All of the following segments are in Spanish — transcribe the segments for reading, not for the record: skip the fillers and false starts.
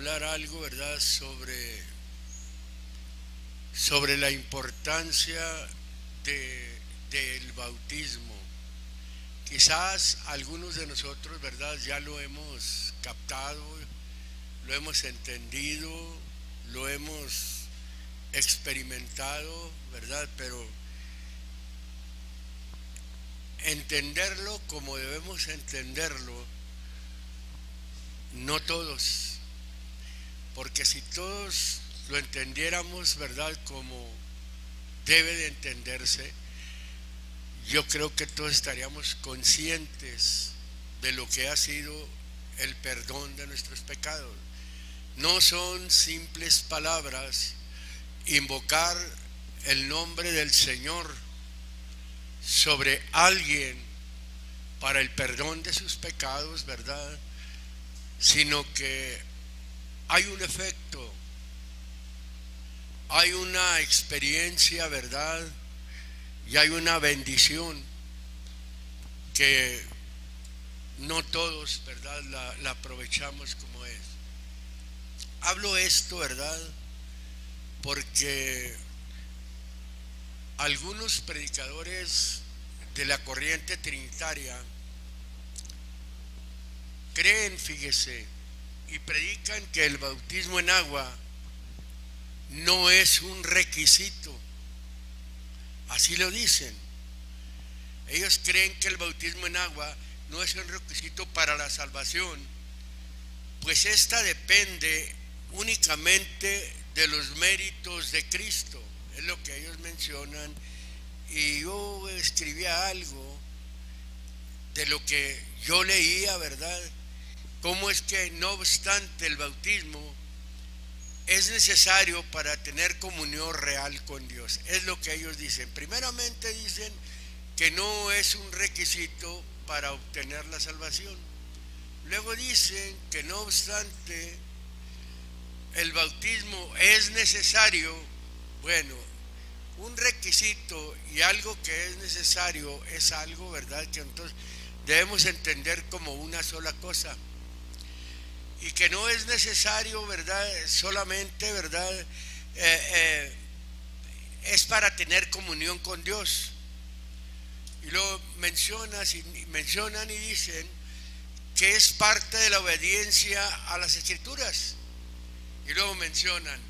hablar algo, ¿verdad?, sobre la importancia del bautismo. Quizás algunos de nosotros, ¿verdad?, ya lo hemos captado, lo hemos entendido, lo hemos experimentado, ¿verdad? Pero entenderlo como debemos entenderlo, no todos, porque si todos lo entendiéramos, ¿verdad?, como debe de entenderse, yo creo que todos estaríamos conscientes de lo que ha sido el perdón de nuestros pecados. No son simples palabras invocar el nombre del Señor sobre alguien para el perdón de sus pecados, ¿verdad?, sino que hay un efecto, hay una experiencia, ¿verdad?, y hay una bendición que no todos, ¿verdad?, la aprovechamos como es. Hablo esto, ¿verdad?, porque algunos predicadores de la corriente trinitaria creen, fíjese, y predican que el bautismo en agua no es un requisito. Así lo dicen. Ellos creen que el bautismo en agua no es un requisito para la salvación, pues esta depende únicamente de los méritos de Cristo. Es lo que ellos mencionan. Y yo escribía algo de lo que yo leía, ¿verdad? Cómo es que no obstante el bautismo es necesario para tener comunión real con Dios. Es lo que ellos dicen. Primeramente dicen que no es un requisito para obtener la salvación. Luego dicen que no obstante el bautismo es necesario. Bueno, un requisito y algo que es necesario es algo, ¿verdad?, que entonces debemos entender como una sola cosa. Y que no es necesario, ¿verdad?, solamente, ¿verdad?, es para tener comunión con Dios. Y luego mencionan y dicen que es parte de la obediencia a las Escrituras. Y luego mencionan,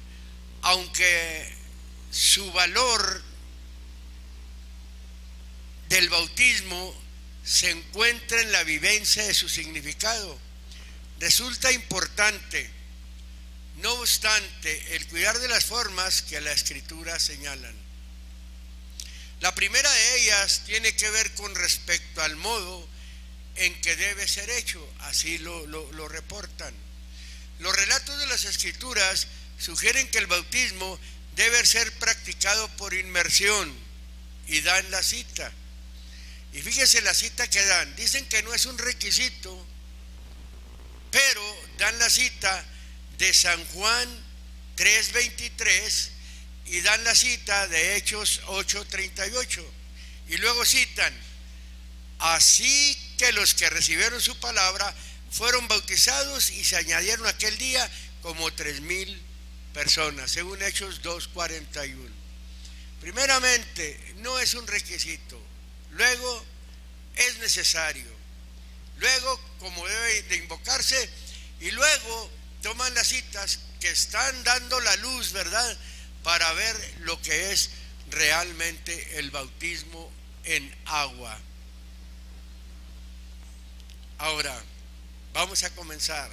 aunque su valor del bautismo se encuentra en la vivencia de su significado, resulta importante, no obstante, el cuidar de las formas que la Escritura señalan. La primera de ellas tiene que ver con respecto al modo en que debe ser hecho, así lo reportan. Los relatos de las Escrituras sugieren que el bautismo debe ser practicado por inmersión y dan la cita. Y fíjese la cita que dan. Dicen que no es un requisito, pero dan la cita de San Juan 3:23 y dan la cita de Hechos 8:38. Y luego citan, así que los que recibieron su palabra fueron bautizados y se añadieron aquel día como 3,000 personas, según Hechos 2:41. Primeramente, no es un requisito. Luego, es necesario. Luego, como debe de invocarse, y luego toman las citas que están dando la luz, ¿verdad?, para ver lo que es realmente el bautismo en agua. Ahora, vamos a comenzar.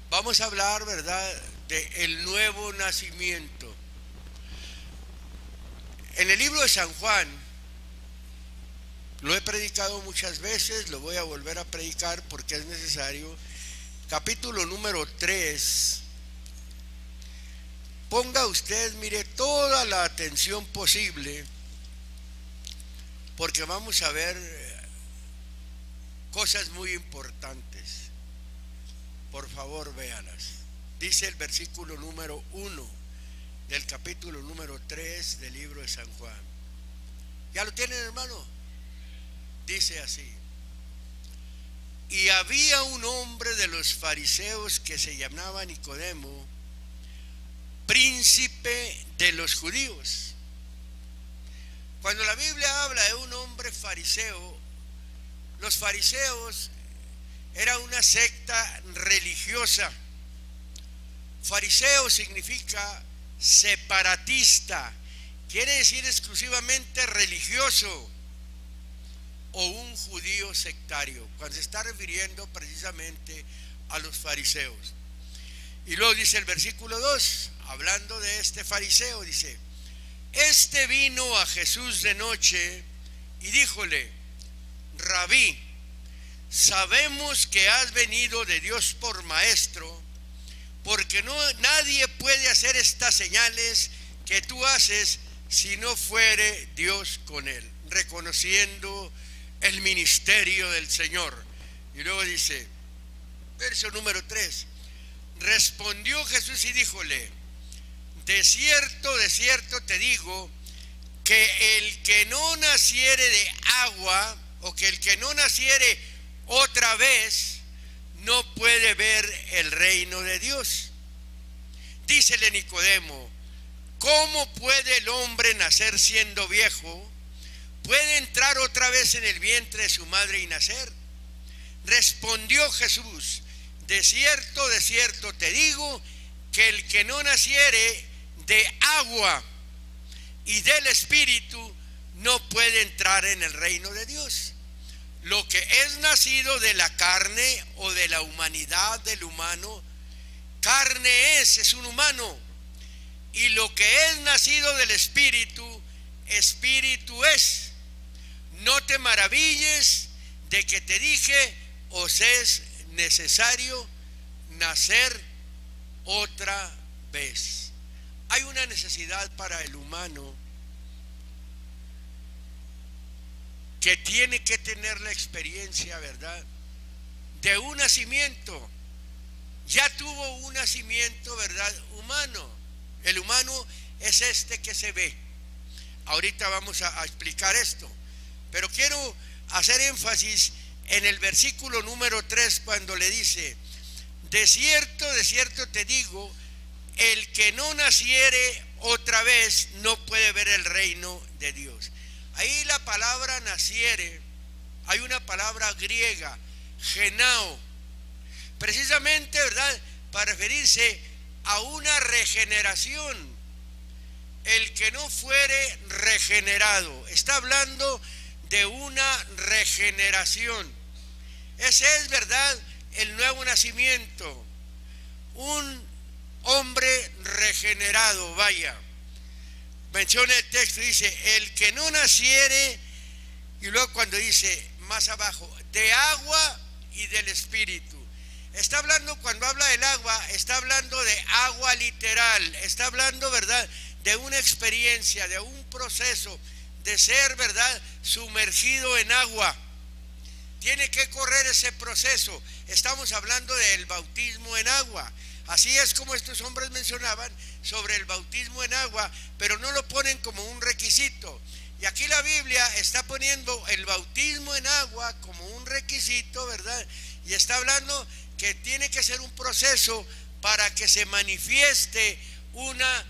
Vamos a hablar, ¿verdad?, de el nuevo nacimiento. En el libro de San Juan, lo he predicado muchas veces, lo voy a volver a predicar porque es necesario. Capítulo número 3. Ponga usted, mire, toda la atención posible, porque vamos a ver cosas muy importantes. Por favor, véalas. Dice el versículo número 1 del capítulo número 3 del libro de San Juan. ¿Ya lo tienen, hermano? Dice así: Y había un hombre de los fariseos que se llamaba Nicodemo, príncipe de los judíos. Cuando la Biblia habla de un hombre fariseo, los fariseos era una secta religiosa. Fariseo significa separatista, quiere decir exclusivamente religioso, o un judío sectario, cuando se está refiriendo precisamente a los fariseos. Y luego dice el versículo 2, hablando de este fariseo, dice: este vino a Jesús de noche y díjole: Rabí, sabemos que has venido de Dios por maestro, porque nadie puede hacer estas señales que tú haces si no fuere Dios con él, reconociendo el ministerio del Señor. Y luego dice, verso número 3, respondió Jesús y díjole: de cierto te digo, que el que no naciere de agua, o que el que no naciere otra vez, no puede ver el reino de Dios. Dícele Nicodemo: ¿cómo puede el hombre nacer siendo viejo? ¿Puede entrar otra vez en el vientre de su madre y nacer? Respondió Jesús: de cierto te digo, que el que no naciere de agua y del Espíritu no puede entrar en el reino de Dios. Lo que es nacido de la carne o de la humanidad del humano, carne es un humano. Y lo que es nacido del Espíritu, Espíritu es. No te maravilles de que te dije: os es necesario nacer otra vez. Hay una necesidad para el humano que tiene que tener la experiencia, ¿verdad?, de un nacimiento. Ya tuvo un nacimiento, ¿verdad?, humano. El humano es este que se ve. Ahorita vamos a explicar esto, pero quiero hacer énfasis en el versículo número 3, cuando le dice: de cierto te digo, el que no naciere otra vez no puede ver el reino de Dios. Ahí la palabra naciere, hay una palabra griega, genao, precisamente, ¿verdad?, para referirse a una regeneración. El que no fuere regenerado, está hablando de una regeneración. Ese es, ¿verdad?, el nuevo nacimiento, un hombre regenerado. Vaya, menciona el texto, dice: el que no naciere, y luego cuando dice más abajo, de agua y del Espíritu. Está hablando, cuando habla del agua, está hablando de agua literal, está hablando, ¿verdad?, de una experiencia, de un proceso de ser, ¿verdad?, sumergido en agua. Tiene que correr ese proceso. Estamos hablando del bautismo en agua. Así es como estos hombres mencionaban sobre el bautismo en agua, pero no lo ponen como un requisito. Y aquí la Biblia está poniendo el bautismo en agua como un requisito, ¿verdad? Y está hablando que tiene que ser un proceso para que se manifieste una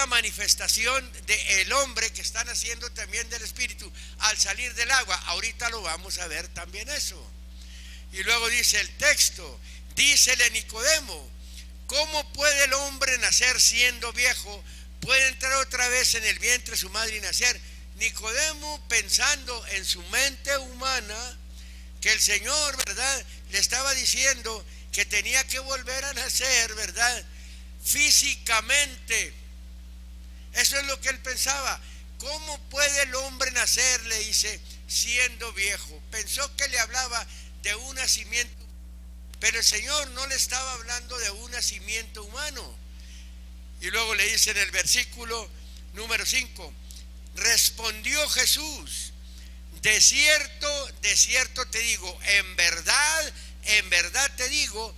manifestación del hombre que está naciendo también del Espíritu al salir del agua. Ahorita lo vamos a ver también eso. Y luego dice el texto: dícele Nicodemo: ¿cómo puede el hombre nacer siendo viejo? ¿Puede entrar otra vez en el vientre de su madre y nacer? Nicodemo, pensando en su mente humana, que el Señor, ¿verdad?, le estaba diciendo que tenía que volver a nacer, ¿verdad?, físicamente. Eso es lo que él pensaba. ¿Cómo puede el hombre nacer?, le dice, siendo viejo. Pensó que le hablaba de un nacimiento, pero el Señor no le estaba hablando de un nacimiento humano. Y luego le dice en el versículo número 5: respondió Jesús: de cierto te digo, en verdad te digo,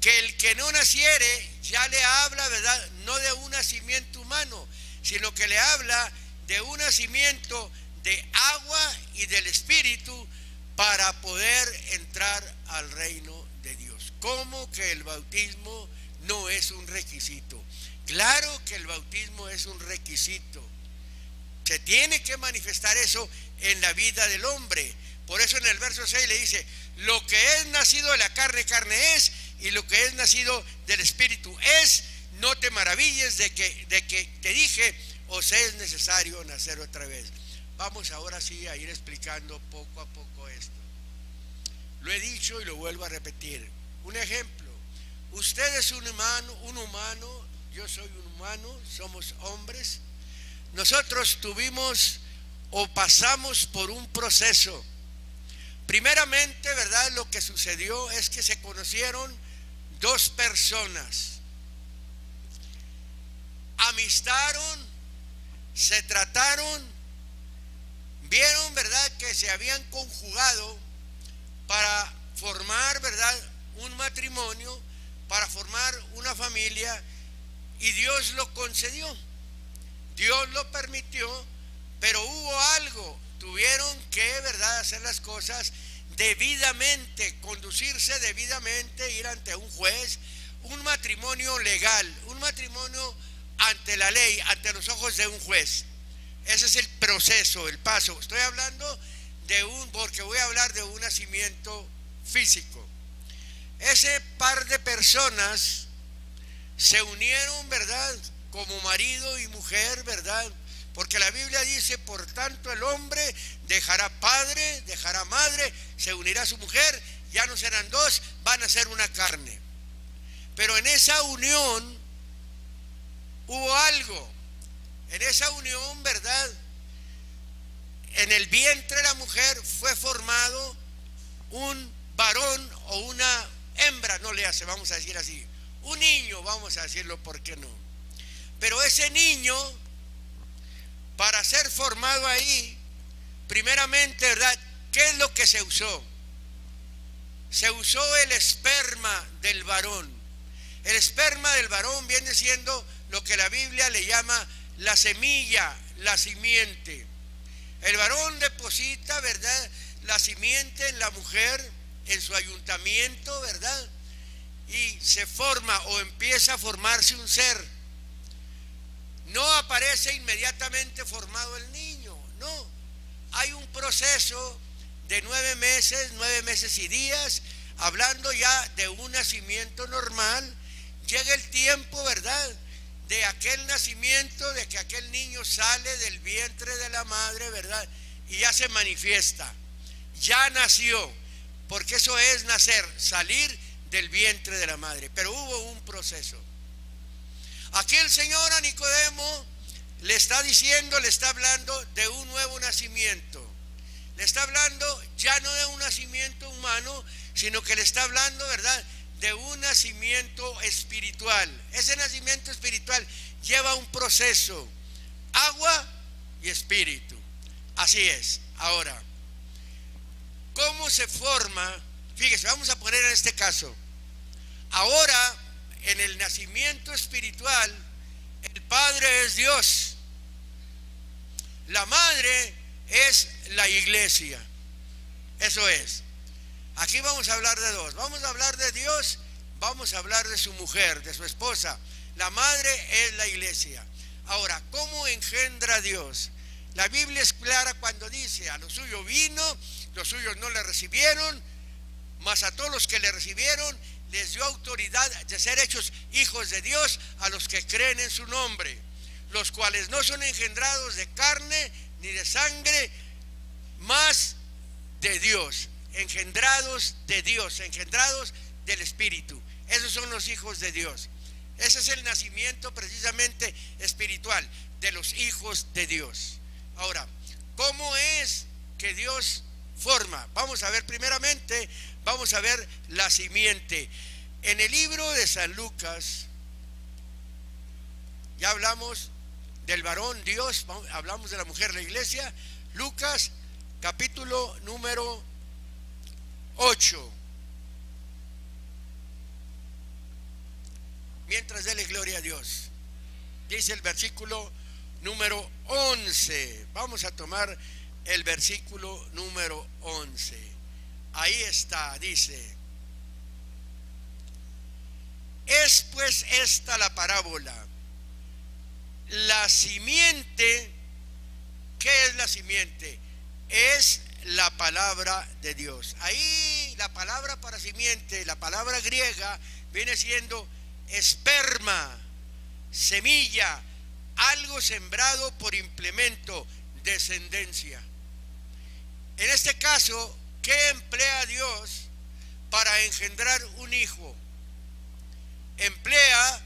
que el que no naciere, ya le habla, ¿verdad?, no de un nacimiento humano, sino que le habla de un nacimiento de agua y del Espíritu, para poder entrar al reino de Dios. ¿Cómo que el bautismo no es un requisito? Claro que el bautismo es un requisito. Se tiene que manifestar eso en la vida del hombre. Por eso en el verso 6 le dice, lo que es nacido de la carne, carne es, y lo que es nacido del Espíritu es. No te maravilles de que te dije, os es necesario nacer otra vez. Vamos ahora sí a ir explicando poco a poco esto. Lo he dicho y lo vuelvo a repetir. Un ejemplo, usted es un humano, yo soy un humano, somos hombres. Nosotros tuvimos o pasamos por un proceso. Primeramente, ¿verdad? Lo que sucedió es que se conocieron dos personas. Amistaron, se trataron, vieron, ¿verdad?, que se habían conjugado para formar, ¿verdad?, un matrimonio, para formar una familia, y Dios lo concedió, Dios lo permitió, pero hubo algo, tuvieron que, ¿verdad?, hacer las cosas debidamente, conducirse debidamente, ir ante un juez, un matrimonio legal, un matrimonio ante la ley, ante los ojos de un juez. Ese es el proceso, el paso. Estoy hablando porque voy a hablar de un nacimiento físico. Ese par de personas se unieron, ¿verdad?, como marido y mujer, ¿verdad? Porque la Biblia dice, por tanto el hombre dejará padre, dejará madre, se unirá a su mujer, ya no serán dos, van a ser una carne. Pero en esa unión hubo algo, en esa unión, ¿verdad?, en el vientre de la mujer fue formado un varón o una hembra, no le hace, vamos a decir así, un niño, vamos a decirlo, ¿por qué no? Pero ese niño, para ser formado ahí, primeramente, ¿verdad?, ¿qué es lo que se usó? Se usó el esperma del varón. El esperma del varón viene siendo lo que la Biblia le llama la semilla, la simiente. El varón deposita, ¿verdad?, la simiente en la mujer, en su ayuntamiento, ¿verdad?, y se forma o empieza a formarse un ser. No aparece inmediatamente formado el niño, no. Hay un proceso de 9 meses y días, hablando ya de un nacimiento normal. Llega el tiempo, ¿verdad?, de aquel nacimiento, de que aquel niño sale del vientre de la madre, ¿verdad?, y ya se manifiesta, ya nació, porque eso es nacer, salir del vientre de la madre. Pero hubo un proceso. Aquí el Señor a Nicodemo le está diciendo, le está hablando de un nuevo nacimiento. Le está hablando ya no de un nacimiento humano, sino que le está hablando, ¿verdad?, de un nacimiento espiritual. Ese nacimiento espiritual lleva un proceso, agua y espíritu. Así es. Ahora, ¿cómo se forma? Fíjese, vamos a poner en este caso. Ahora, en el nacimiento espiritual, el Padre es Dios. La madre es la iglesia. Eso es. Aquí vamos a hablar de dos. Vamos a hablar de Dios, vamos a hablar de su mujer, de su esposa. La madre es la iglesia. Ahora, ¿cómo engendra Dios? La Biblia es clara cuando dice, a los suyos vino, los suyos no le recibieron, mas a todos los que le recibieron les dio autoridad de ser hechos hijos de Dios a los que creen en su nombre, los cuales no son engendrados de carne ni de sangre, mas de Dios. Engendrados de Dios, engendrados del Espíritu. Esos son los hijos de Dios. Ese es el nacimiento precisamente espiritual de los hijos de Dios. Ahora, ¿cómo es que Dios forma? Vamos a ver primeramente, vamos a ver la simiente. En el libro de San Lucas, ya hablamos del varón Dios, hablamos de la mujer la iglesia. Lucas capítulo número 8. Mientras dele gloria a Dios, dice el versículo número 11. Vamos a tomar el versículo número 11. Ahí está, dice: es pues esta la parábola. La simiente, ¿qué es la simiente? Es la palabra de Dios. Ahí la palabra para simiente, la palabra griega, viene siendo esperma, semilla, algo sembrado por implemento, descendencia. En este caso, ¿qué emplea Dios para engendrar un hijo? Emplea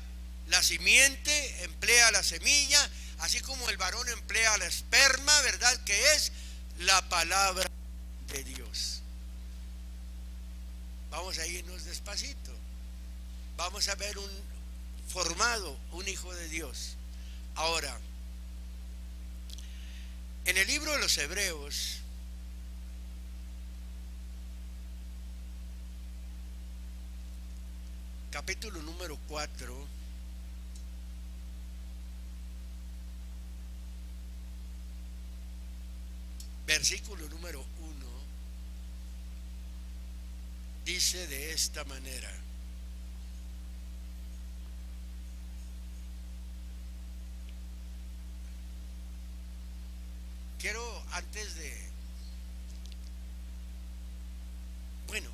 la simiente, emplea la semilla, así como el varón emplea la esperma, ¿verdad? Que es la palabra de Dios. Vamos a irnos despacito. Vamos a ver formado un hijo de Dios. Ahora, en el libro de los Hebreos, capítulo número 4, versículo número 1, dice de esta manera: quiero antes de... Bueno,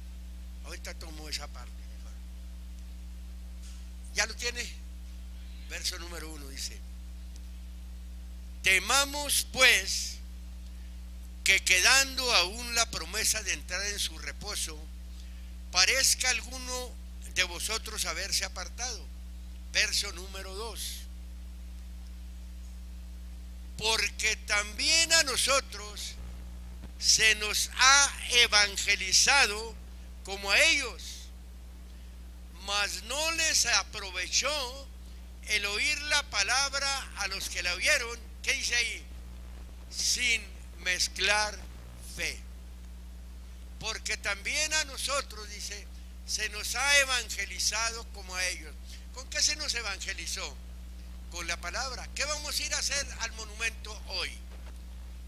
ahorita tomo esa parte. ¿Ya lo tiene? Verso número 1 dice: temamos pues que quedando aún la promesa de entrar en su reposo, parezca alguno de vosotros haberse apartado. Verso número 2: porque también a nosotros se nos ha evangelizado como a ellos, mas no les aprovechó el oír la palabra a los que la oyeron. ¿Qué dice ahí? Sin mezclar fe. Porque también a nosotros, dice, se nos ha evangelizado como a ellos. ¿Con qué se nos evangelizó? Con la palabra. ¿Qué vamos a ir a hacer al monumento hoy?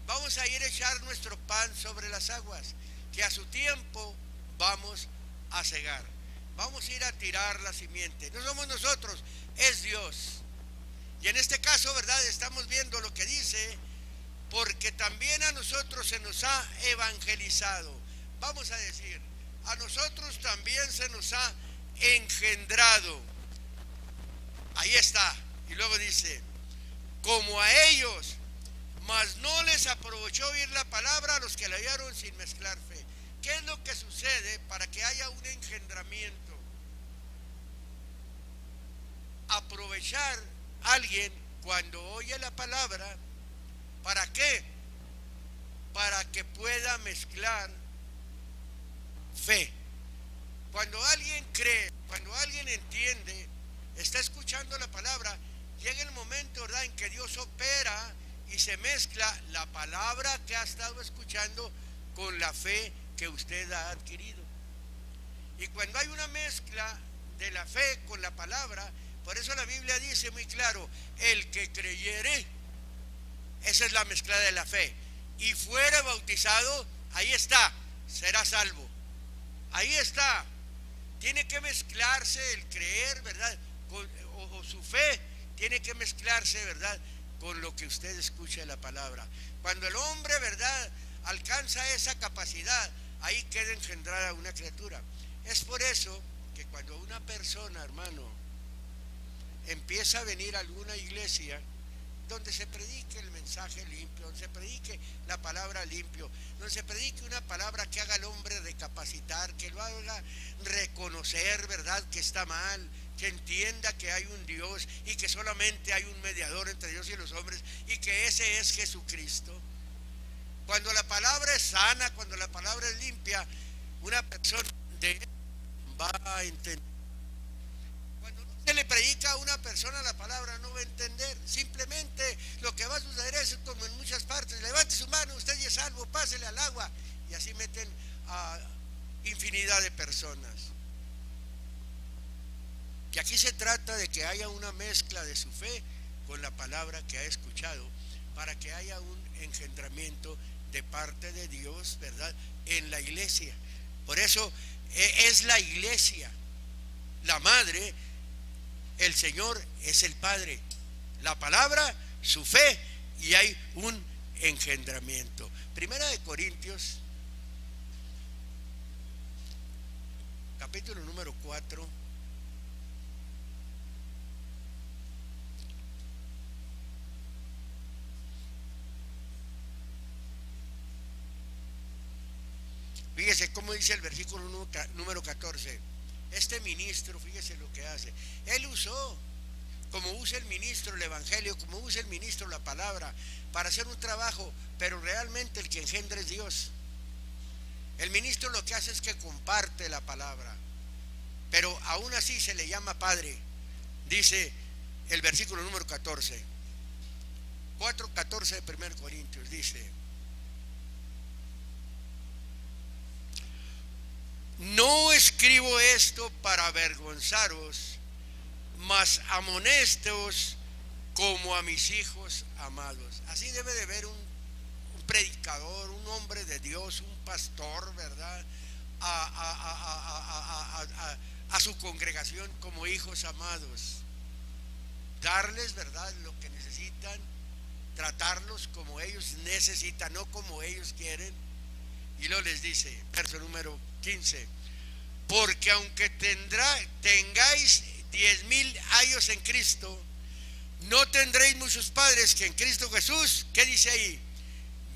Vamos a ir a echar nuestro pan sobre las aguas, que a su tiempo vamos a cegar. Vamos a ir a tirar la simiente. No somos nosotros, es Dios. Y en este caso, ¿verdad? Estamos viendo lo que dice: porque también a nosotros se nos ha evangelizado. Vamos a decir, a nosotros también se nos ha engendrado. Ahí está. Y luego dice: como a ellos, mas no les aprovechó oír la palabra a los que la oyeron sin mezclar fe. ¿Qué es lo que sucede para que haya un engendramiento? Aprovechar a alguien cuando oye la palabra, ¿para qué? Para que pueda mezclar fe. Cuando alguien cree, cuando alguien entiende, está escuchando la palabra, llega el momento, ¿verdad?, en que Dios opera y se mezcla la palabra que ha estado escuchando con la fe que usted ha adquirido. Y cuando hay una mezcla de la fe con la palabra, por eso la Biblia dice muy claro: el que creyere, esa es la mezcla de la fe, y fuere bautizado, ahí está, será salvo. Ahí está. Tiene que mezclarse el creer, ¿verdad? O su fe tiene que mezclarse, ¿verdad?, con lo que usted escucha de la palabra. Cuando el hombre, ¿verdad?, alcanza esa capacidad, ahí queda engendrada una criatura. Es por eso que cuando una persona, hermano, empieza a venir a alguna iglesia donde se predique el mensaje limpio, donde se predique la palabra limpio, donde se predique una palabra que haga al hombre recapacitar, que lo haga reconocer, ¿verdad?, que está mal, que entienda que hay un Dios y que solamente hay un mediador entre Dios y los hombres, y que ese es Jesucristo. Cuando la palabra es sana, cuando la palabra es limpia, una persona va a entender. Cuando no se le predica a una persona la palabra, no va a entender. Simplemente lo que va a suceder es como en muchas partes: levante su mano, usted ya es salvo, pásele al agua. Y así meten a infinidad de personas. Y aquí se trata de que haya una mezcla de su fe con la palabra que ha escuchado, para que haya un engendramiento de parte de Dios, ¿verdad?, en la iglesia. Por eso es la iglesia, la madre, el Señor es el Padre, la palabra, su fe, y hay un engendramiento. Primera de Corintios, capítulo número 4. Fíjese cómo dice el versículo número 14. Este ministro, fíjese lo que hace. Él usó, como usa el ministro el evangelio, como usa el ministro la palabra, para hacer un trabajo, pero realmente el que engendra es Dios. El ministro lo que hace es que comparte la palabra, pero aún así se le llama padre. Dice el versículo número 14, 4:14 de 1 Corintios, dice: no escribo esto para avergonzaros, mas amonésteos como a mis hijos amados. Así debe de ver un predicador, un hombre de Dios, un pastor, ¿verdad? A su congregación como hijos amados. Darles, ¿verdad?, lo que necesitan, tratarlos como ellos necesitan, no como ellos quieren. Y luego les dice, verso número 15: porque aunque tengáis 10,000 años en Cristo, no tendréis muchos padres que en Cristo Jesús. ¿Qué dice ahí?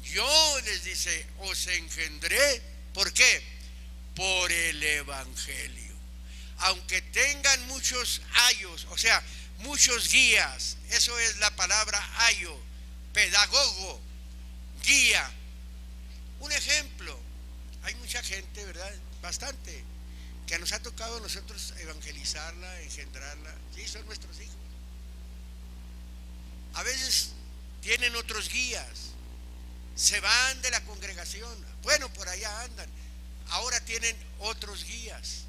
Yo, les dice, os engendré. ¿Por qué? Por el evangelio. Aunque tengan muchos ayos, o sea, muchos guías, eso es la palabra ayo, pedagogo, guía. Un ejemplo, hay mucha gente, ¿verdad? Bastante, que nos ha tocado a nosotros evangelizarla, engendrarla. Sí, son nuestros hijos. A veces tienen otros guías, se van de la congregación, bueno, por allá andan, ahora tienen otros guías,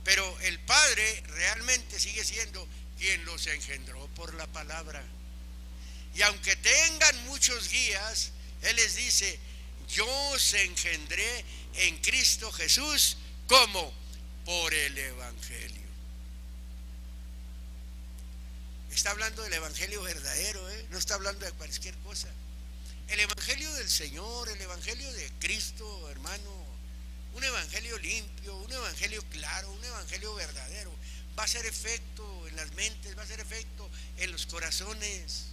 pero el Padre realmente sigue siendo quien los engendró por la palabra. Y aunque tengan muchos guías, Él les dice: yo os engendré en Cristo Jesús. ¿Cómo? Por el evangelio. Está hablando del evangelio verdadero, no está hablando de cualquier cosa. El evangelio del Señor, el evangelio de Cristo, hermano, un evangelio limpio, un evangelio claro, un evangelio verdadero, va a hacer efecto en las mentes, va a hacer efecto en los corazones,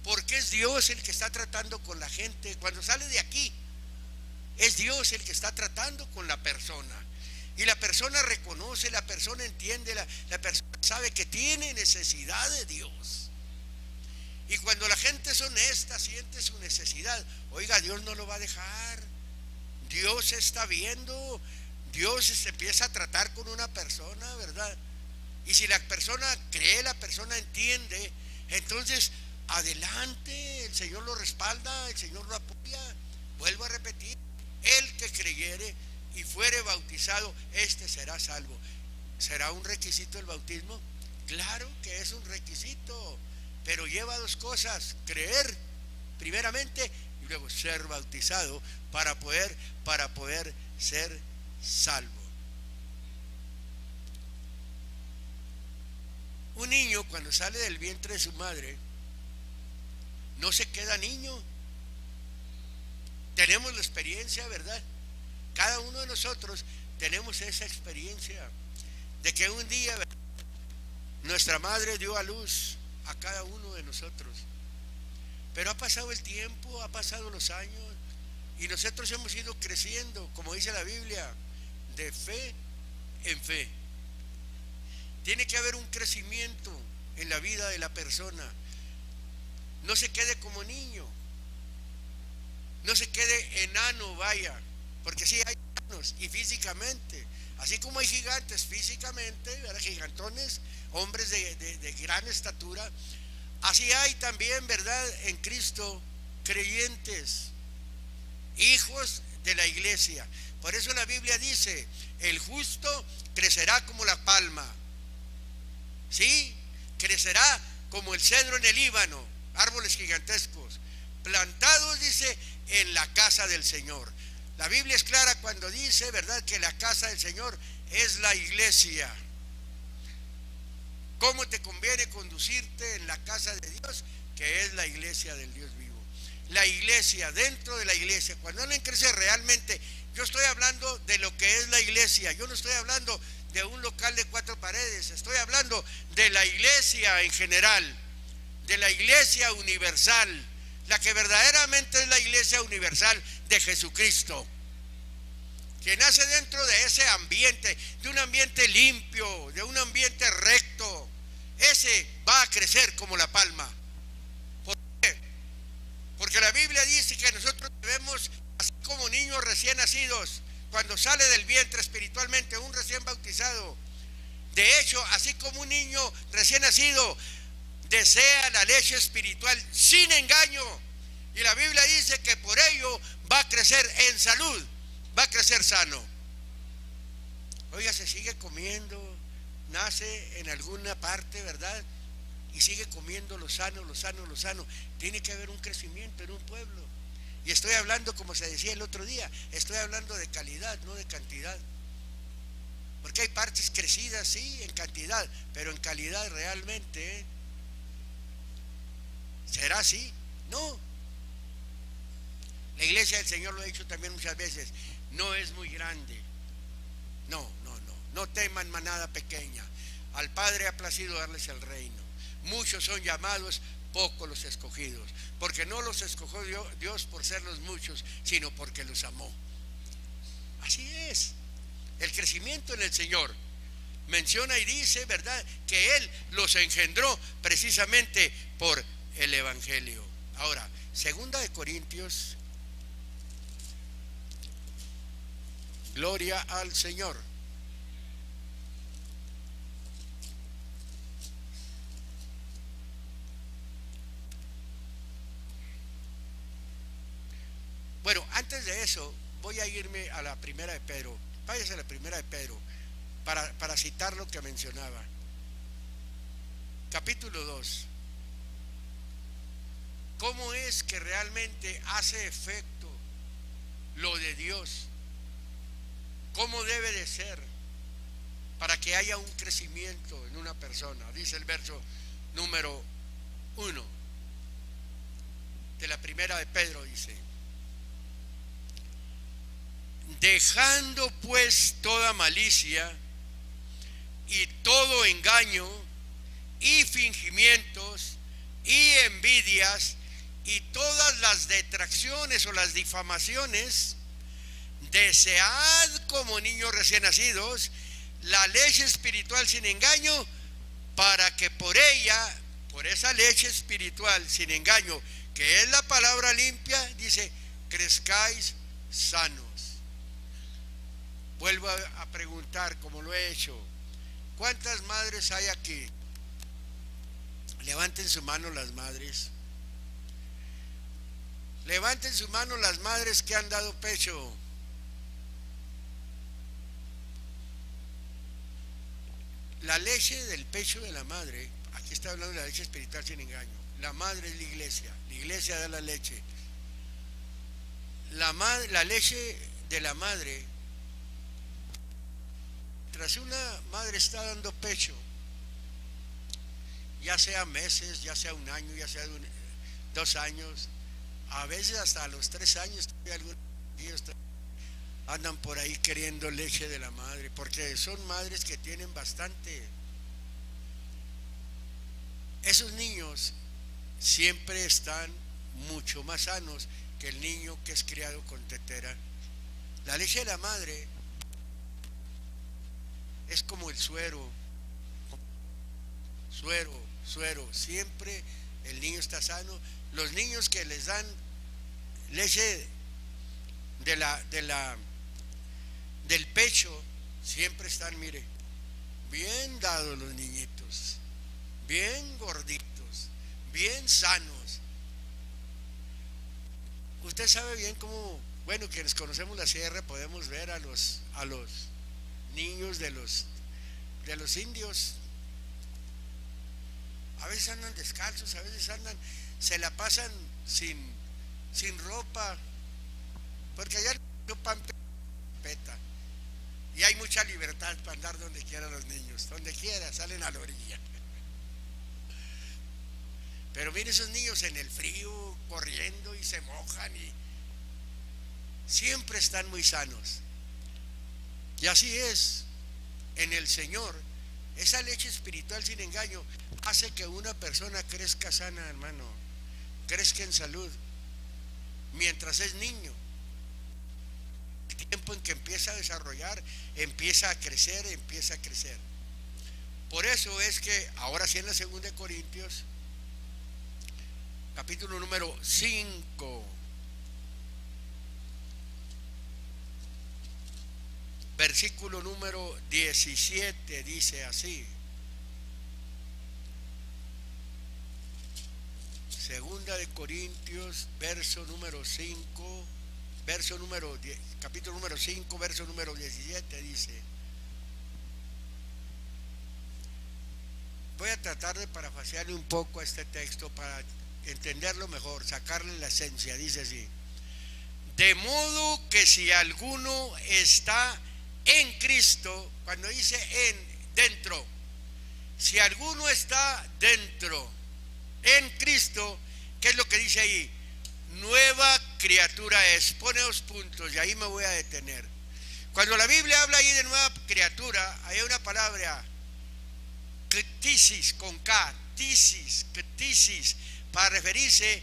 porque es Dios el que está tratando con la gente. Cuando sale de aquí, es Dios el que está tratando con la persona, y la persona reconoce, la persona entiende, la persona sabe que tiene necesidad de Dios. Y cuando la gente es honesta, siente su necesidad, oiga, Dios no lo va a dejar. Dios está viendo, Dios se empieza a tratar con una persona, ¿verdad? Y si la persona cree, la persona entiende, entonces adelante, el Señor lo respalda, el Señor lo apoya. Vuelvo a repetir: el que creyere y fuere bautizado, este será salvo. ¿Será un requisito el bautismo? Claro que es un requisito, pero lleva dos cosas: creer primeramente y luego ser bautizado para poder ser salvo. Un niño, cuando sale del vientre de su madre, no se queda niño. Tenemos la experiencia, ¿verdad? Cada uno de nosotros tenemos esa experiencia de que un día nuestra madre dio a luz a cada uno de nosotros, pero ha pasado el tiempo, ha pasado los años, y nosotros hemos ido creciendo, como dice la Biblia, de fe en fe. Tiene que haber un crecimiento en la vida de la persona. No se quede como niño, no se quede enano, vaya, porque sí hay enanos, y físicamente, así como hay gigantes físicamente, ¿verdad?, gigantones, hombres de gran estatura, así hay también, ¿verdad?, en Cristo, creyentes, hijos de la iglesia. Por eso la Biblia dice: el justo crecerá como la palma, ¿sí? Crecerá como el cedro en el Líbano, árboles gigantescos, plantados, dice, en la casa del Señor. La Biblia es clara cuando dice, ¿verdad?, que la casa del Señor es la iglesia. ¿Cómo te conviene conducirte en la casa de Dios? Que es la iglesia del Dios vivo. La iglesia, dentro de la iglesia, cuando alguien crece realmente, yo estoy hablando de lo que es la iglesia, yo no estoy hablando de un local de 4 paredes, estoy hablando de la iglesia en general, de la iglesia universal, la que verdaderamente es la iglesia universal de Jesucristo, que nace dentro de ese ambiente, de un ambiente limpio, de un ambiente recto. Ese va a crecer como la palma. ¿Por qué? Porque la Biblia dice que nosotros debemos, así como niños recién nacidos, cuando sale del vientre espiritualmente, un recién bautizado, de hecho, así como un niño recién nacido desea la leche espiritual sin engaño, y la Biblia dice que por ello va a crecer en salud, va a crecer sano. Oiga, se sigue comiendo, nace en alguna parte, ¿verdad?, y sigue comiendo lo sano, lo sano, lo sano. Tiene que haber un crecimiento en un pueblo. Y estoy hablando, como se decía el otro día, estoy hablando de calidad, no de cantidad. Porque hay partes crecidas, sí, en cantidad, pero en calidad realmente, ¿será así? No. La iglesia del Señor, lo he dicho también muchas veces, no es muy grande. No teman manada pequeña. Al Padre ha placido darles el reino. Muchos son llamados, pocos los escogidos, porque no los escogió Dios por ser los muchos, sino porque los amó. Así es. El crecimiento en el Señor menciona y dice, ¿verdad?, que Él los engendró precisamente por el Evangelio. Ahora, 2 Corintios, gloria al Señor. Bueno, antes de eso, voy a irme a la primera de Pedro. Váyase a la primera de Pedro para citar lo que mencionaba. Capítulo 2. ¿Cómo es que realmente hace efecto lo de Dios? ¿Cómo debe de ser para que haya un crecimiento en una persona? Dice el verso número 1 de la primera de Pedro, dice: dejando pues toda malicia y todo engaño y fingimientos y envidias y todas las detracciones o las difamaciones, desead como niños recién nacidos la leche espiritual sin engaño, para que por ella, por esa leche espiritual sin engaño, que es la palabra limpia, dice, crezcáis sanos. Vuelvo a preguntar, como lo he hecho, ¿cuántas madres hay aquí? Levanten su mano las madres. Levanten su mano las madres que han dado pecho. La leche del pecho de la madre, aquí está hablando de la leche espiritual sin engaño. La madre es la iglesia da la leche. La leche de la madre, tras una madre está dando pecho, ya sea meses, ya sea un año, ya sea 2 años, a veces hasta a los 3 años, algunos andan por ahí queriendo leche de la madre, porque son madres que tienen bastante. Esos niños siempre están mucho más sanos que el niño que es criado con tetera. La leche de la madre es como el suero, siempre el niño está sano. Los niños que les dan leche del pecho siempre están, mire, bien dados los niñitos, bien gorditos, bien sanos. Usted sabe bien cómo, bueno, quienes conocemos la sierra podemos ver a los niños de los indios. A veces andan descalzos, a veces se la pasan sin ropa, porque allá pan peta. Y hay mucha libertad para andar donde quieran los niños, donde quiera, salen a la orilla. Pero miren esos niños en el frío, corriendo y se mojan y siempre están muy sanos. Y así es, en el Señor, esa leche espiritual sin engaño hace que una persona crezca sana, hermano, crezca en salud, mientras es niño. El tiempo en que empieza a desarrollar, empieza a crecer. Por eso es que ahora sí en la 2 de Corintios, capítulo número 5, versículo número 17, dice así. 2 de Corintios, verso número 5, capítulo número 5, verso número 17, dice. Voy a tratar de parafrasearle un poco a este texto para entenderlo mejor, sacarle la esencia. Dice así: de modo que si alguno está en Cristo, cuando dice dentro, si alguno está dentro, en Cristo, ¿qué es lo que dice ahí? Nueva criatura es. Pone 2 puntos y ahí me voy a detener. Cuando la Biblia habla ahí de nueva criatura, hay una palabra, ktisis, con K, ktisis, para referirse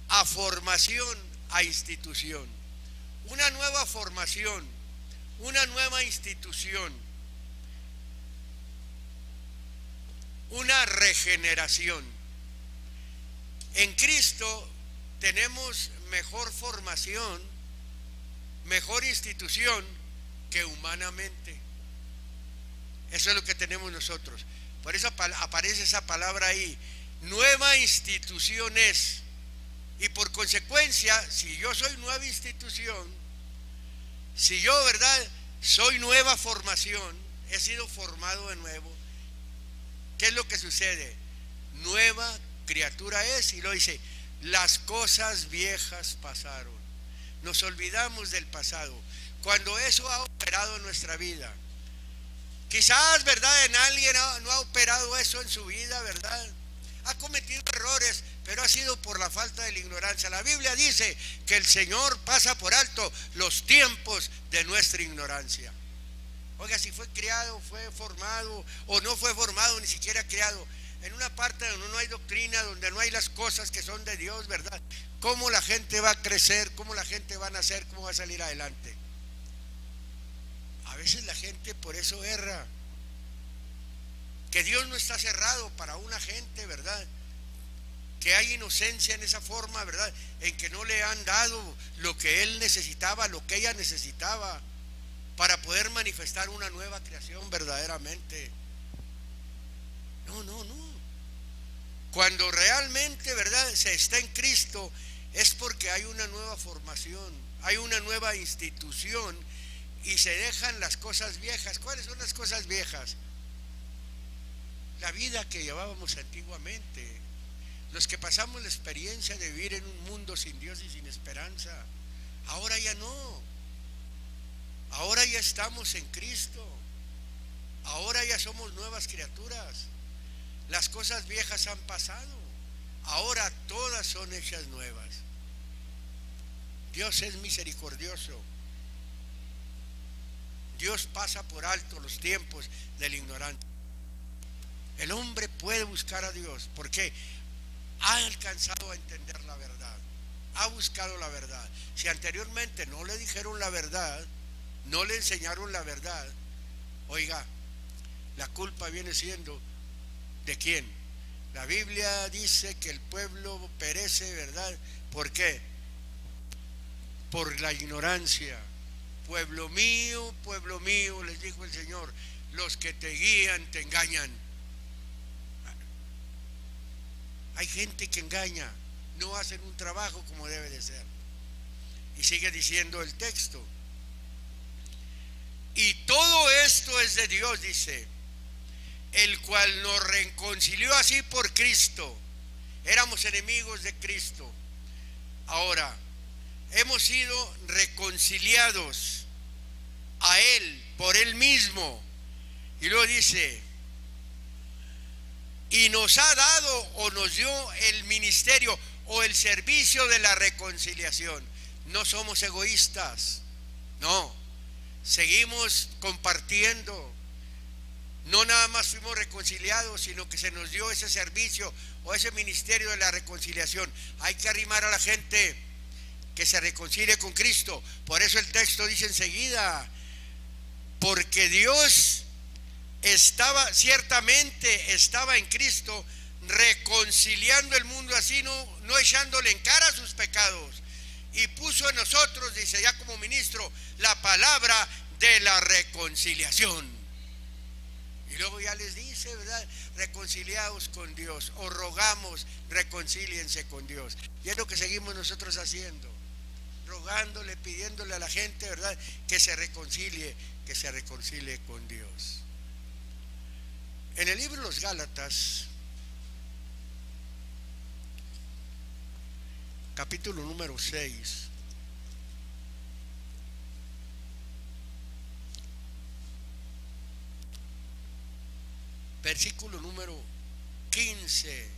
a formación, a institución. Una nueva formación, una nueva institución, una regeneración. En Cristo tenemos mejor formación, mejor institución que humanamente. Eso es lo que tenemos nosotros. Por eso aparece esa palabra ahí, nueva institución es. Y por consecuencia, si yo soy nueva institución, si yo, ¿verdad?, soy nueva formación, he sido formado de nuevo, ¿qué es lo que sucede? Nueva criatura es, y lo dice, las cosas viejas pasaron. Nos olvidamos del pasado. Cuando eso ha operado en nuestra vida, quizás, ¿verdad?, en alguien no ha operado eso en su vida, ¿verdad? Ha cometido errores, pero ha sido por la falta de la ignorancia. La Biblia dice que el Señor pasa por alto los tiempos de nuestra ignorancia. Oiga, si fue criado, fue formado, o no fue formado, ni siquiera criado, en una parte donde no hay doctrina, donde no hay las cosas que son de Dios, ¿verdad? ¿Cómo la gente va a crecer? ¿Cómo la gente va a nacer? ¿Cómo va a salir adelante? A veces la gente por eso erra. Que Dios no está cerrado para una gente, ¿verdad?, que hay inocencia en esa forma, ¿verdad?, en que no le han dado lo que él necesitaba, lo que ella necesitaba para poder manifestar una nueva creación verdaderamente. No. Cuando realmente, ¿verdad?, se está en Cristo, es porque hay una nueva formación, hay una nueva institución y se dejan las cosas viejas. ¿Cuáles son las cosas viejas? La vida que llevábamos antiguamente, los que pasamos la experiencia de vivir en un mundo sin Dios y sin esperanza. Ahora ya no, ahora ya estamos en Cristo, ahora ya somos nuevas criaturas. Las cosas viejas han pasado, ahora todas son hechas nuevas. Dios es misericordioso. Dios pasa por alto los tiempos del ignorante. El hombre puede buscar a Dios porque ha alcanzado a entender la verdad, ha buscado la verdad. Si anteriormente no le dijeron la verdad, no le enseñaron la verdad, oiga, la culpa viene siendo ¿de quién? La Biblia dice que el pueblo perece, ¿verdad? ¿Por qué? Por la ignorancia. Pueblo mío, les dijo el Señor, los que te guían te engañan. Hay gente que engaña, no hacen un trabajo como debe de ser. Y sigue diciendo el texto. Y todo esto es de Dios, dice, el cual nos reconcilió así por Cristo. Éramos enemigos de Cristo. Ahora, hemos sido reconciliados a Él por Él mismo. Y luego dice, y nos ha dado o nos dio el ministerio o el servicio de la reconciliación. No somos egoístas, no, seguimos compartiendo. No nada más fuimos reconciliados, sino que se nos dio ese servicio o ese ministerio de la reconciliación. Hay que arrimar a la gente que se reconcilie con Cristo. Por eso el texto dice enseguida, porque Dios ciertamente estaba en Cristo reconciliando el mundo, así no echándole en cara sus pecados, y puso en nosotros, dice ya como ministro, la palabra de la reconciliación. Y luego ya les dice, ¿verdad? Reconciliados con Dios, o rogamos, reconcíliense con Dios. Y es lo que seguimos nosotros haciendo, rogándole, pidiéndole a la gente, ¿verdad?, que se reconcilie con Dios. En el libro de los Gálatas, capítulo número 6, versículo número 15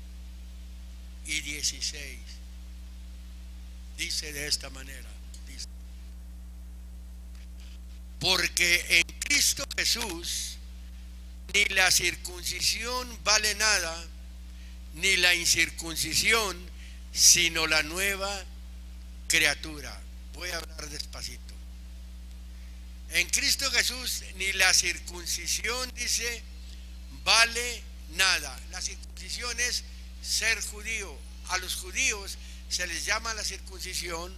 y 16, dice de esta manera, dice, porque en Cristo Jesús ni la circuncisión vale nada, ni la incircuncisión, sino la nueva criatura. Voy a hablar despacito. En Cristo Jesús ni la circuncisión, dice, vale nada. La circuncisión es ser judío. A los judíos se les llama la circuncisión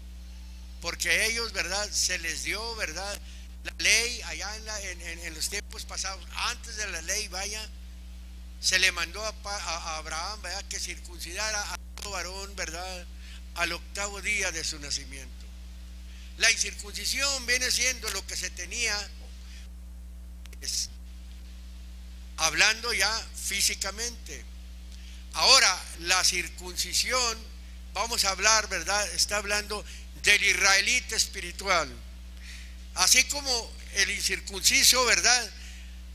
porque a ellos, ¿verdad?, se les dio, ¿verdad?, la ley allá en los tiempos pasados. Antes de la ley, vaya, se le mandó a Abraham, ¿verdad?, que circuncidara a todo varón, ¿verdad?, al 8º día de su nacimiento. La incircuncisión viene siendo lo que se tenía, hablando ya físicamente. Ahora, la circuncisión, vamos a hablar, ¿verdad?, está hablando del israelita espiritual. Así como el incircunciso, ¿verdad?,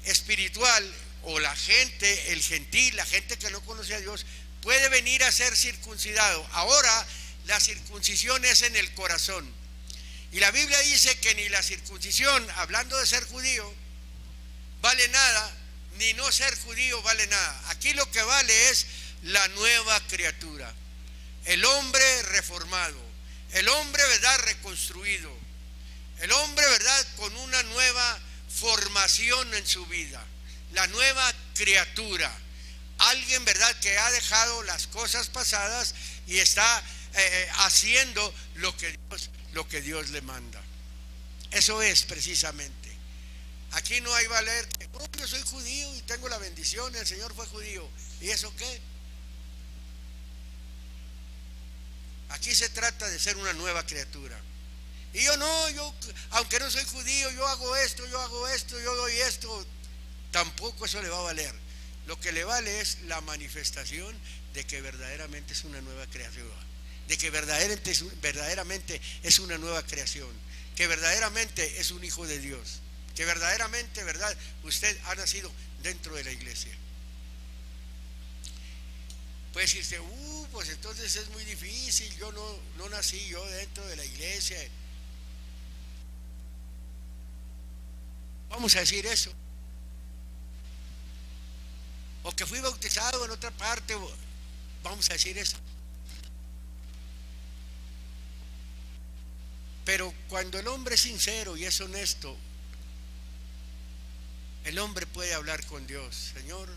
espiritual, o la gente, el gentil, la gente que no conoce a Dios, puede venir a ser circuncidado. Ahora, la circuncisión es en el corazón. Y la Biblia dice que ni la circuncisión, hablando de ser judío, vale nada, ni no ser judío vale nada. Aquí lo que vale es la nueva criatura, el hombre reformado, el hombre, ¿verdad?, reconstruido, el hombre, ¿verdad?, con una nueva formación en su vida, la nueva criatura, alguien, ¿verdad?, que ha dejado las cosas pasadas y está haciendo lo que Dios le manda. Eso es precisamente. Aquí no hay valer que, oh, yo soy judío y tengo la bendición, el Señor fue judío. ¿Y eso qué? Aquí se trata de ser una nueva criatura. Y yo aunque no soy judío, yo hago esto, yo doy esto. Tampoco eso le va a valer. Lo que le vale es la manifestación de que verdaderamente es una nueva creación, de que verdaderamente es una nueva creación, que verdaderamente es un hijo de Dios, que verdaderamente, ¿verdad?, usted ha nacido dentro de la iglesia. Puede decirse, pues entonces es muy difícil, yo no nací yo dentro de la iglesia. Vamos a decir eso. O que fui bautizado en otra parte, vamos a decir eso. Pero cuando el hombre es sincero y es honesto, el hombre puede hablar con Dios. Señor,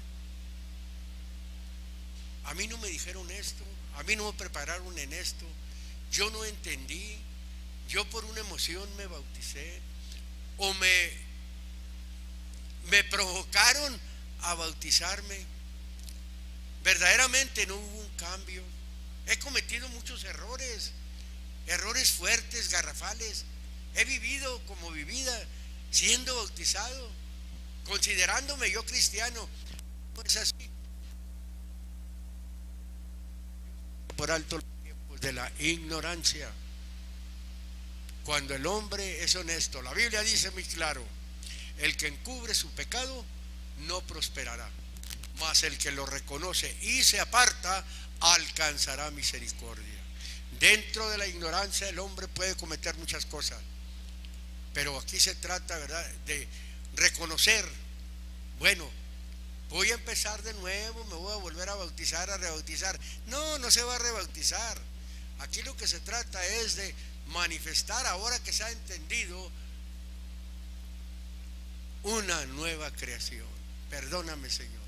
a mí no me dijeron esto, a mí no me prepararon en esto, yo no entendí, yo por una emoción me bauticé, o me provocaron a bautizarme. Verdaderamente no hubo un cambio. He cometido muchos errores fuertes, garrafales. He vivido como vivida, siendo bautizado, considerándome yo cristiano. No es así. Por alto los tiempos de la ignorancia. cuando el hombre es honesto. La Biblia dice muy claro: el que encubre su pecado no prosperará, mas el que lo reconoce y se aparta alcanzará misericordia. Dentro de la ignorancia el hombre puede cometer muchas cosas, pero aquí se trata, ¿verdad?, de reconocer: bueno, voy a empezar de nuevo, me voy a volver a bautizar, a rebautizar. No, no se va a rebautizar. Aquí lo que se trata es de manifestar, ahora que se ha entendido, una nueva creación. Perdóname, Señor.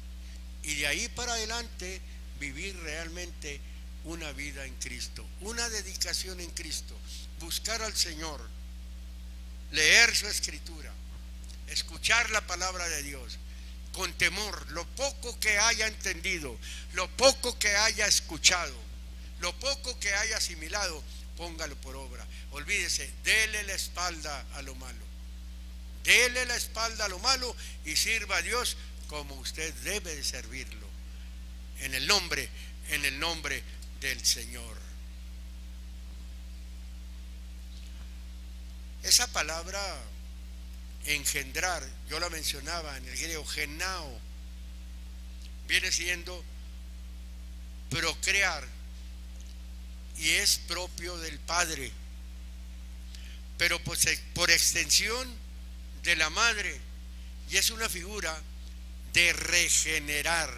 Y de ahí para adelante vivir realmente una vida en Cristo, una dedicación en Cristo, buscar al Señor, leer su escritura, escuchar la palabra de Dios con temor. Lo poco que haya entendido, lo poco que haya escuchado, lo poco que haya asimilado, póngalo por obra. Olvídese, dele la espalda a lo malo. Dele la espalda a lo malo y sirva a Dios como usted debe de servirlo. En el nombre del Señor. Esa palabra engendrar, yo la mencionaba en el griego, genao, viene siendo procrear y es propio del Padre, pero por extensión de la madre, y es una figura de regenerar,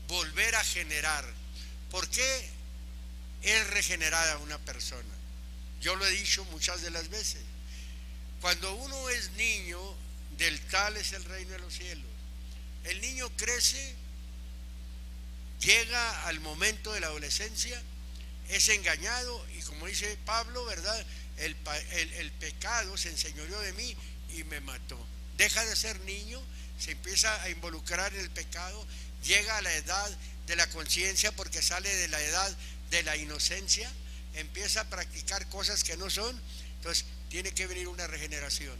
volver a generar. ¿Por qué es regenerada una persona? Yo lo he dicho muchas de las veces. Cuando uno es niño, del tal es el reino de los cielos. El niño crece, llega al momento de la adolescencia, es engañado y, como dice Pablo, ¿verdad?, el pecado se enseñoreó de mí y me mató. Deja de ser niño, se empieza a involucrar en el pecado, llega a la edad de la conciencia porque sale de la edad de la inocencia, empieza a practicar cosas que no son. Entonces tiene que venir una regeneración.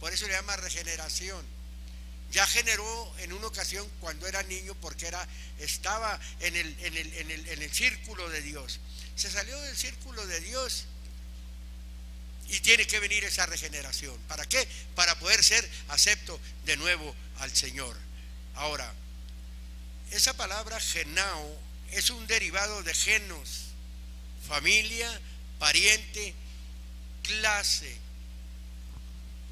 Por eso le llama regeneración. Ya generó en una ocasión cuando era niño, porque estaba en el círculo de Dios. Se salió del círculo de Dios y tiene que venir esa regeneración. ¿Para qué? Para poder ser acepto de nuevo al Señor. Ahora, esa palabra genao es un derivado de genos, familia, pariente, clase.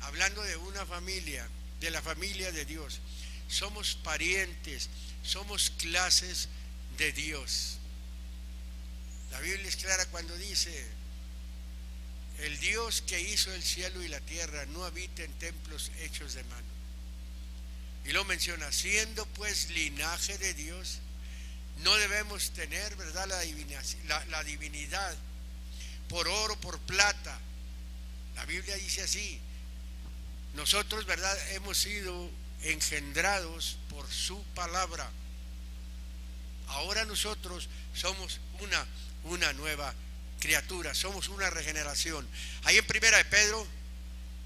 Hablando de una familia, de la familia de Dios. Somos parientes, somos clases de Dios. La Biblia es clara cuando dice: el Dios que hizo el cielo y la tierra no habita en templos hechos de mano. Y lo menciona: siendo pues linaje de Dios, no debemos tener, ¿verdad?, la divinidad por oro, por plata. La Biblia dice así: nosotros, ¿verdad?, hemos sido engendrados por su palabra. Ahora nosotros somos una nueva criatura, somos una regeneración. Ahí en Primera de Pedro,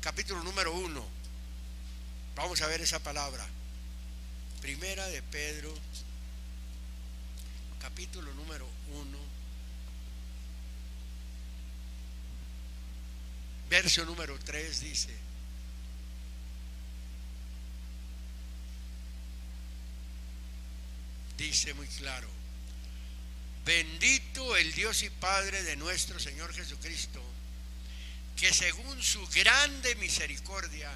capítulo número 1, vamos a ver esa palabra. Primera de Pedro, capítulo número 1, verso número 3 dice muy claro: bendito el Dios y Padre de nuestro Señor Jesucristo, que según su grande misericordia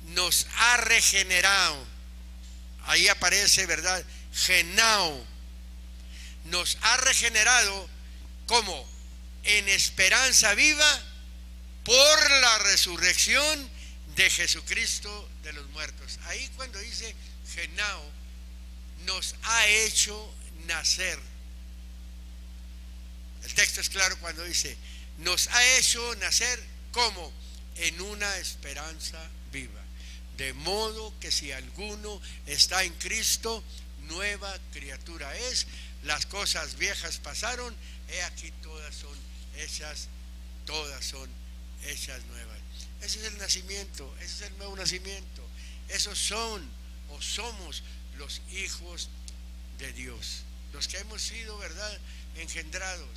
nos ha regenerado. Ahí aparece, ¿verdad?, genao. Nos ha regenerado, ¿cómo? En esperanza viva por la resurrección de Jesucristo de los muertos. Ahí cuando dice genao, nos ha hecho nacer. El texto es claro cuando dice: nos ha hecho nacer, ¿cómo? En una esperanza viva. De modo que si alguno está en Cristo, nueva criatura es. Las cosas viejas pasaron, he aquí todas son hechas nuevas. Ese es el nacimiento, ese es el nuevo nacimiento. Esos son o somos los hijos de Dios, los que hemos sido, ¿verdad?, engendrados,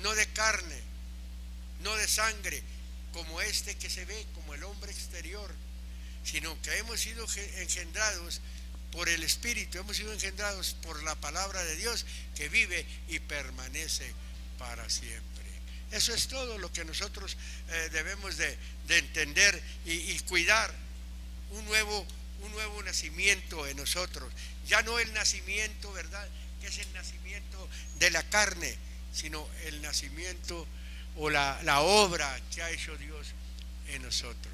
no de carne, no de sangre, como este que se ve, como el hombre exterior, sino que hemos sido engendrados por el Espíritu, hemos sido engendrados por la palabra de Dios que vive y permanece para siempre. Eso es todo lo que nosotros debemos de entender y cuidar. Un nuevo nacimiento en nosotros, ya no el nacimiento, ¿verdad?, que es el nacimiento de la carne, sino el nacimiento o la obra que ha hecho Dios en nosotros.